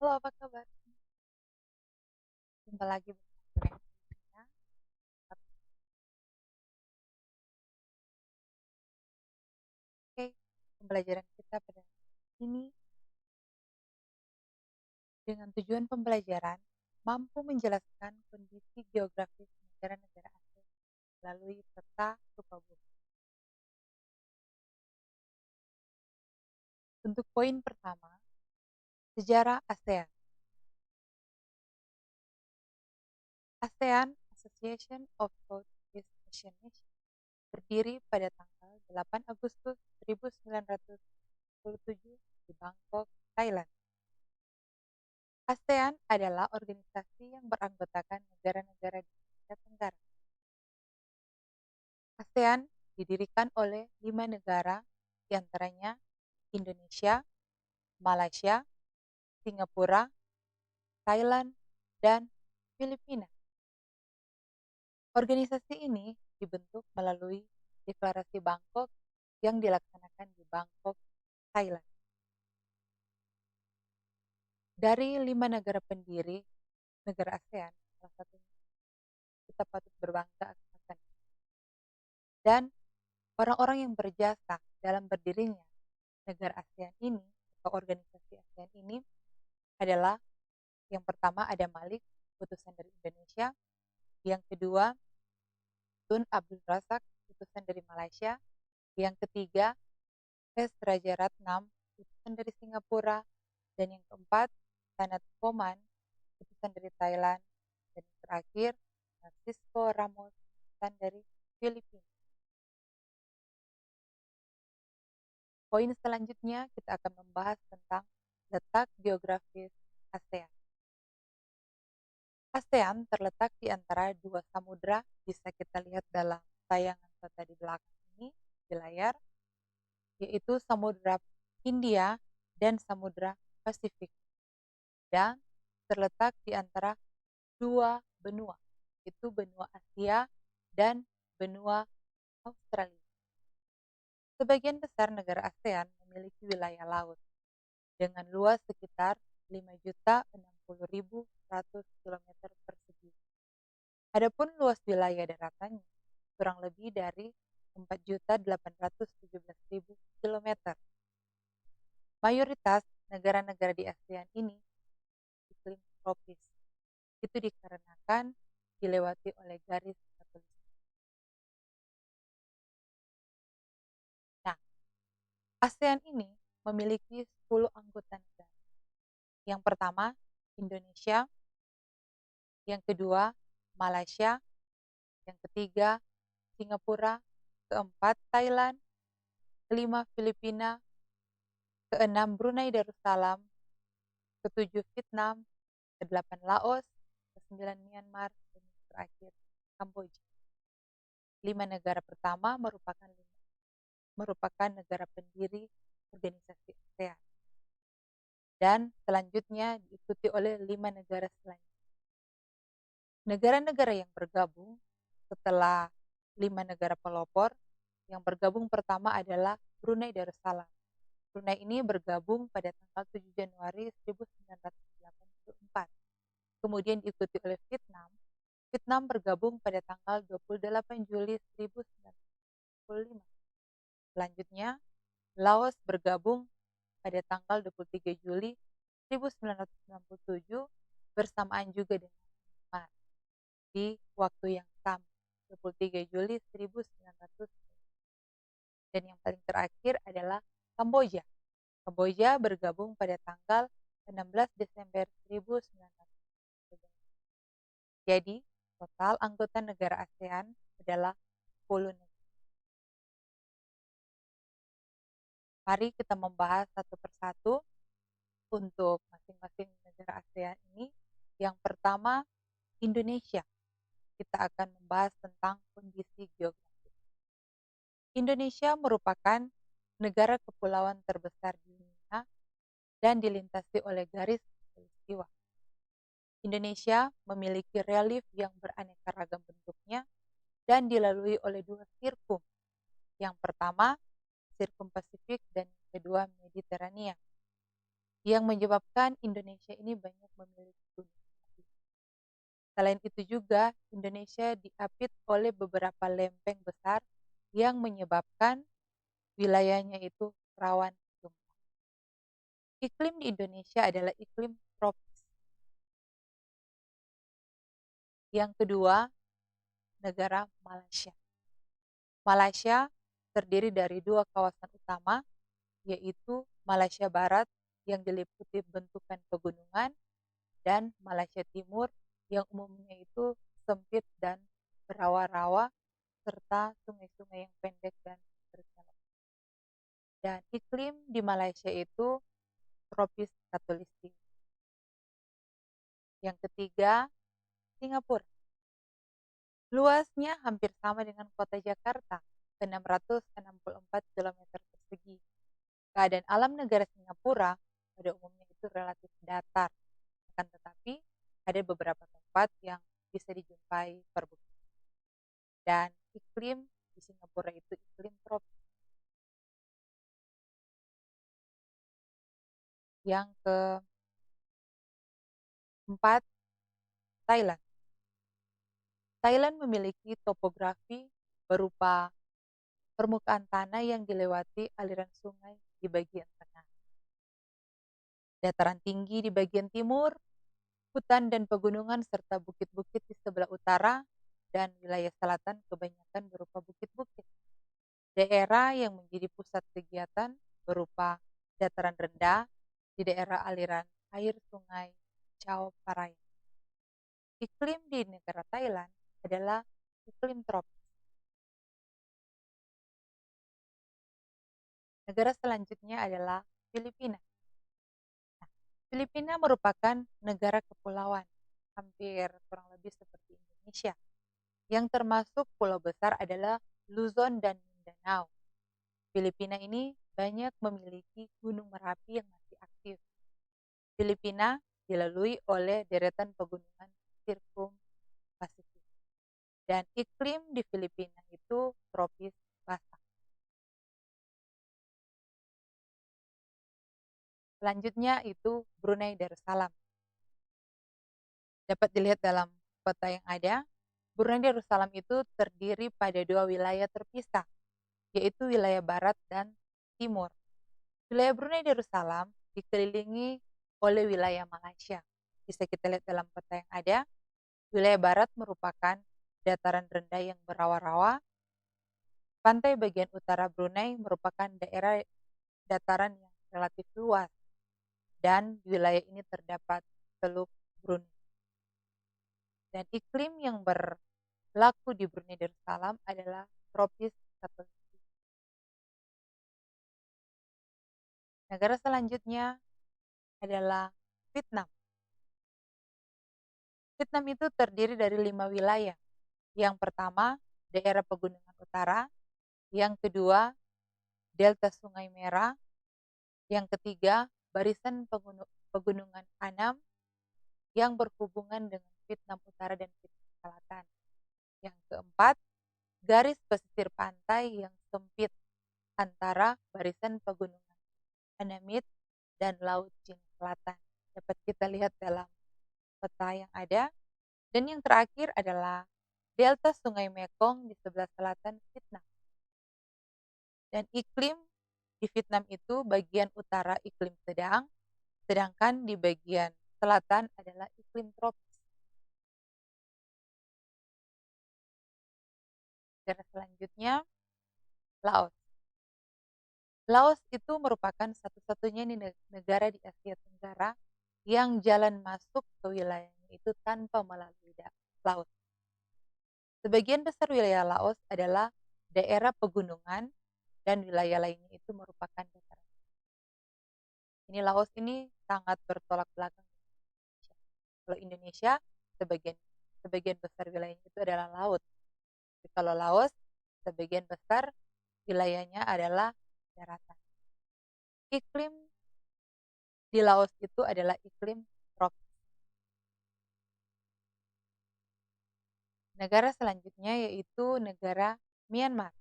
Halo, apa kabar? Jumpa lagi bersama saya. Oke, pembelajaran kita pada ini dengan tujuan pembelajaran mampu menjelaskan kondisi geografis negara-negara ASEAN melalui peta rupa bumi. Untuk poin pertama, sejarah ASEAN. ASEAN Association of Southeast Asian Nations berdiri pada tanggal 8 Agustus 1947 di Bangkok, Thailand. ASEAN adalah organisasi yang beranggotakan negara-negara di Asia Tenggara. ASEAN didirikan oleh 5 negara, diantaranya Indonesia, Malaysia, Singapura, Thailand, dan Filipina. Organisasi ini dibentuk melalui Deklarasi Bangkok yang dilaksanakan di Bangkok, Thailand. Dari 5 negara pendiri negara ASEAN, salah satunya kita patut berbangga akan. Dan orang-orang yang berjasa dalam berdirinya negara ASEAN ini atau organisasi ASEAN ini adalah yang pertama ada Malik, utusan dari Indonesia. Yang kedua, Tun Abdul Razak, utusan dari Malaysia. Yang ketiga, S. Rajaratnam, utusan dari Singapura. Dan yang keempat, Sanat Koman, utusan dari Thailand. Dan yang terakhir, Francisco Ramos, utusan dari Filipina. Poin selanjutnya kita akan membahas tentang letak geografis ASEAN. ASEAN terletak di antara dua samudra, bisa kita lihat dalam tayangan foto di belakang ini di layar, yaitu Samudra Hindia dan Samudra Pasifik. Dan terletak di antara dua benua, yaitu benua Asia dan benua Australia. Sebagian besar negara ASEAN memiliki wilayah laut dengan luas sekitar 5.060.100 km persegi. Adapun luas wilayah daratannya kurang lebih dari 4.817.000 km. Mayoritas negara-negara di ASEAN ini iklim tropis. Itu dikarenakan dilewati oleh garis khatulistiwa. Nah, ASEAN ini memiliki 10 anggota negara. Yang pertama, Indonesia. Yang kedua, Malaysia. Yang ketiga, Singapura. Keempat, Thailand. Kelima, Filipina. Keenam, Brunei Darussalam. Ketujuh, Vietnam. Kedelapan, Laos. Kesembilan, Myanmar. Dan yang terakhir, Kamboja. 5 negara pertama merupakan negara pendiri organisasi ASEAN. Dan selanjutnya diikuti oleh 5 negara selanjutnya. Negara-negara yang bergabung setelah 5 negara pelopor, yang bergabung pertama adalah Brunei Darussalam. Brunei ini bergabung pada tanggal 7 Januari 1984. Kemudian diikuti oleh Vietnam. Vietnam bergabung pada tanggal 28 Juli 1945. Selanjutnya, Laos bergabung pada tanggal 23 Juli 1997 bersamaan juga dengan Myanmar di waktu yang sama, 23 Juli 1990. Dan yang paling terakhir adalah Kamboja. Kamboja bergabung pada tanggal 16 Desember 1990. Jadi, total anggota negara ASEAN adalah 10 negara. Mari kita membahas satu persatu untuk masing-masing negara ASEAN ini. Yang pertama, Indonesia. Kita akan membahas tentang kondisi geografis. Indonesia merupakan negara kepulauan terbesar di dunia dan dilintasi oleh garis khatulistiwa. Indonesia memiliki relief yang beraneka ragam bentuknya dan dilalui oleh dua sirkum. Yang pertama, sirkum Pasifik dan yang kedua Mediterania. yang menyebabkan Indonesia ini banyak memiliki gunung api. Selain itu juga, Indonesia diapit oleh beberapa lempeng besar yang menyebabkan wilayahnya itu rawan gempa. Iklim di Indonesia adalah iklim tropis. Yang kedua, negara Malaysia. Malaysia terdiri dari dua kawasan utama, yaitu Malaysia Barat yang diliputi bentukan pegunungan dan Malaysia Timur yang umumnya itu sempit dan berawa-rawa serta sungai-sungai yang pendek dan berkelok. Dan iklim di Malaysia itu tropis khatulistiwa. Yang ketiga, Singapura. Luasnya hampir sama dengan kota Jakarta, 664 kilometer persegi. Keadaan alam negara Singapura pada umumnya itu relatif datar, akan tetapi ada beberapa tempat yang bisa dijumpai perbukitan. Dan iklim di Singapura itu iklim tropis. Yang keempat, Thailand. Thailand memiliki topografi berupa permukaan tanah yang dilewati aliran sungai di bagian tengah. Dataran tinggi di bagian timur, hutan dan pegunungan serta bukit-bukit di sebelah utara, dan wilayah selatan kebanyakan berupa bukit-bukit. Daerah yang menjadi pusat kegiatan berupa dataran rendah di daerah aliran air sungai Chao Phraya. Iklim di negara Thailand adalah iklim tropis. Negara selanjutnya adalah Filipina. Nah, Filipina merupakan negara kepulauan, hampir kurang lebih seperti Indonesia. Yang termasuk pulau besar adalah Luzon dan Mindanao. Filipina ini banyak memiliki gunung Merapi yang masih aktif. Filipina dilalui oleh deretan pegunungan Sirkum Pasifik. Dan iklim di Filipina itu tropis basah. Selanjutnya itu Brunei Darussalam. Dapat dilihat dalam peta yang ada, Brunei Darussalam itu terdiri pada dua wilayah terpisah, yaitu wilayah barat dan timur. Wilayah Brunei Darussalam dikelilingi oleh wilayah Malaysia. Bisa kita lihat dalam peta yang ada, wilayah barat merupakan dataran rendah yang berawa-rawa. Pantai bagian utara Brunei merupakan daerah dataran yang relatif luas, dan di wilayah ini terdapat Teluk Brunei. Dan iklim yang berlaku di Brunei Darussalam adalah tropis khatulistiwa. Negara selanjutnya adalah Vietnam. Vietnam itu terdiri dari 5 wilayah. Yang pertama, daerah pegunungan utara. Yang kedua, delta Sungai Merah. Yang ketiga, barisan pegunungan Annam yang berhubungan dengan Vietnam Utara dan Vietnam Selatan. Yang keempat, garis pesisir pantai yang sempit antara barisan pegunungan Annamite dan Laut Cina Selatan. Dapat kita lihat dalam peta yang ada. Dan yang terakhir adalah delta Sungai Mekong di sebelah selatan Vietnam. Dan iklim di Vietnam itu bagian utara iklim sedang, sedangkan di bagian selatan adalah iklim tropis. Negara selanjutnya, Laos. Laos itu merupakan satu-satunya negara di Asia Tenggara yang jalan masuk ke wilayahnya itu tanpa melalui laut. Sebagian besar wilayah Laos adalah daerah pegunungan dan wilayah lainnya itu merupakan dataran. Ini Laos ini sangat bertolak belakang dengan Indonesia. Kalau Indonesia sebagian besar wilayahnya itu adalah laut. Tapi kalau Laos sebagian besar wilayahnya adalah daratan. Iklim di Laos itu adalah iklim tropis. Negara selanjutnya yaitu negara Myanmar.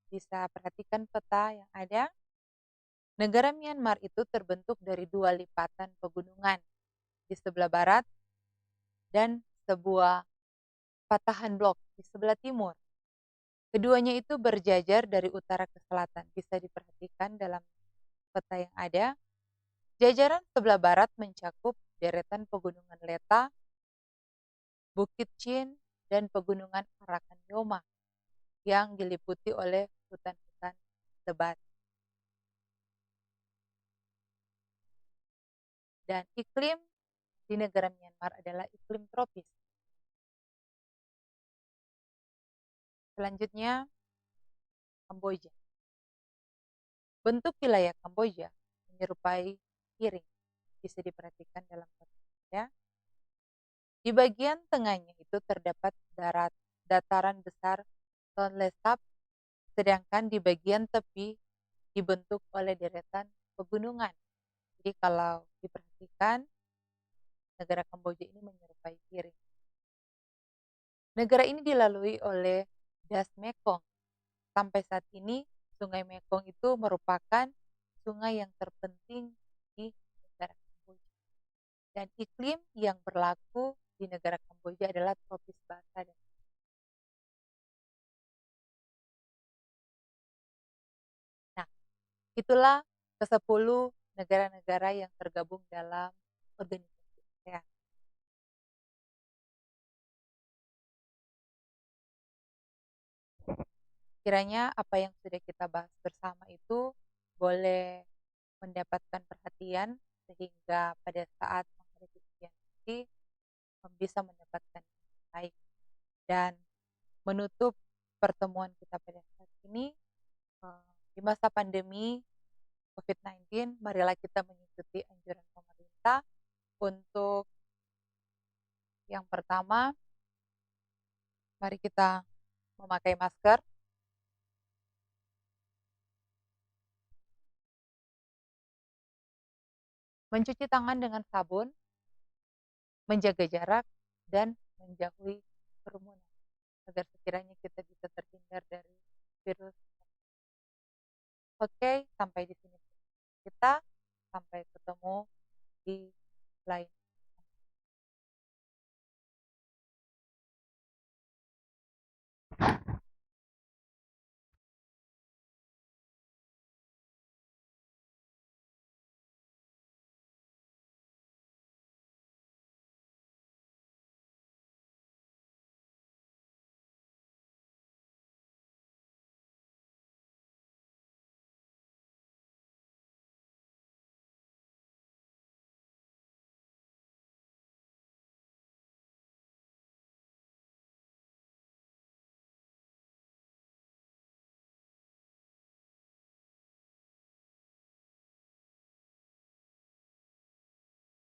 Bisa perhatikan peta yang ada. Negara Myanmar itu terbentuk dari 2 lipatan pegunungan di sebelah barat dan sebuah patahan blok di sebelah timur. Keduanya itu berjajar dari utara ke selatan. Bisa diperhatikan dalam peta yang ada. Jajaran sebelah barat mencakup deretan pegunungan Leta, Bukit Chin, dan pegunungan Arakan Yoma yang diliputi oleh hutan-hutan lebat. Dan iklim di negara Myanmar adalah iklim tropis. Selanjutnya, Kamboja. Bentuk wilayah Kamboja menyerupai piring, bisa diperhatikan dalam peta ya. Di bagian tengahnya itu terdapat dataran besar Tonle Sap, sedangkan di bagian tepi dibentuk oleh deretan pegunungan. Jadi kalau diperhatikan, negara Kamboja ini menyerupai piring. Negara ini dilalui oleh Das Mekong. Sampai saat ini, Sungai Mekong itu merupakan sungai yang terpenting di negara Kamboja. Dan iklim yang berlaku di negara Kamboja adalah tropis basah. Nah, itulah ke-10 negara-negara yang tergabung dalam organisasi ASEAN. Kiranya apa yang sudah kita bahas bersama itu boleh mendapatkan perhatian sehingga pada saat menghadapi ujian nanti bisa mendapatkan yang baik. Dan menutup pertemuan kita pada saat ini, di masa pandemi COVID-19, marilah kita mengikuti anjuran pemerintah untuk yang pertama, mari kita memakai masker, mencuci tangan dengan sabun, menjaga jarak, dan menjauhi kerumunan agar sekiranya kita bisa terhindar dari virus. Oke, sampai di sini kita. Sampai ketemu di lain.